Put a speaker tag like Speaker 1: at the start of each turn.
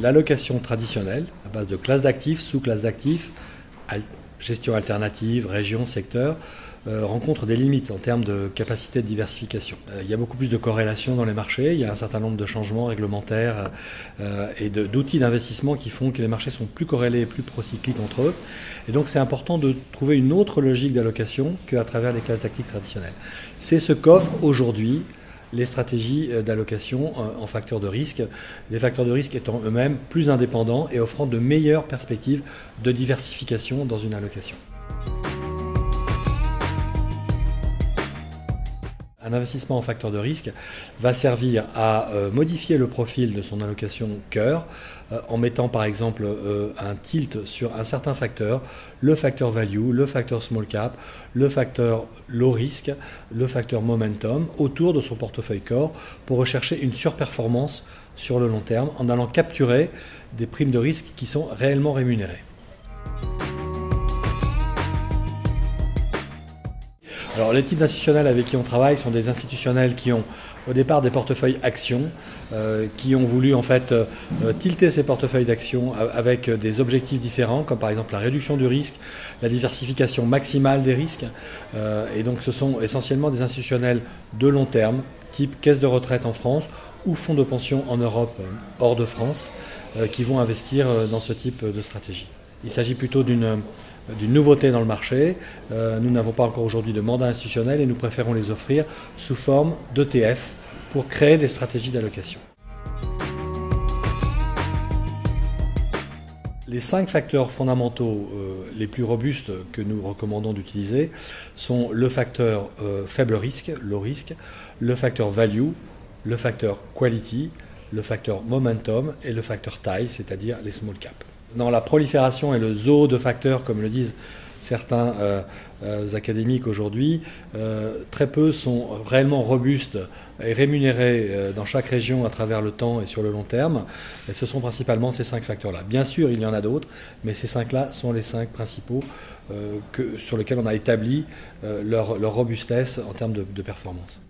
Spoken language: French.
Speaker 1: l'allocation traditionnelle, à base de classes d'actifs, sous-classes d'actifs, gestion alternative, région, secteur, rencontre des limites en termes de capacité de diversification. Il y a beaucoup plus de corrélations dans les marchés, il y a un certain nombre de changements réglementaires et d'outils d'investissement qui font que les marchés sont plus corrélés et plus procycliques entre eux. Et donc c'est important de trouver une autre logique d'allocation qu'à travers les classes d'actifs traditionnelles. C'est ce qu'offrent aujourd'hui les stratégies d'allocation en facteurs de risque, les facteurs de risque étant eux-mêmes plus indépendants et offrant de meilleures perspectives de diversification dans une allocation. Un investissement en facteur de risque va servir à modifier le profil de son allocation cœur en mettant par exemple un tilt sur un certain facteur, le facteur value, le facteur small cap, le facteur low risk, le facteur momentum autour de son portefeuille core pour rechercher une surperformance sur le long terme en allant capturer des primes de risque qui sont réellement rémunérées. Alors, les types d'institutionnels avec qui on travaille sont des institutionnels qui ont au départ des portefeuilles actions, qui ont voulu en fait tilter ces portefeuilles d'actions avec des objectifs différents, comme par exemple la réduction du risque, la diversification maximale des risques. Et donc ce sont essentiellement des institutionnels de long terme, type caisse de retraite en France ou fonds de pension en Europe hors de France, qui vont investir dans ce type de stratégie. Il s'agit plutôt d'une nouveauté dans le marché. Nous n'avons pas encore aujourd'hui de mandat institutionnel et nous préférons les offrir sous forme d'ETF pour créer des stratégies d'allocation. Les 5 facteurs fondamentaux les plus robustes que nous recommandons d'utiliser sont le facteur faible risque, low risk, le facteur value, le facteur quality, le facteur momentum et le facteur taille, c'est-à-dire les small cap. Dans la prolifération et le zoo de facteurs, comme le disent certains académiques aujourd'hui, très peu sont réellement robustes et rémunérés dans chaque région à travers le temps et sur le long terme. Et ce sont principalement ces 5 facteurs-là. Bien sûr, il y en a d'autres, mais ces 5-là sont les 5 principaux sur lesquels on a établi leur robustesse en termes de performance.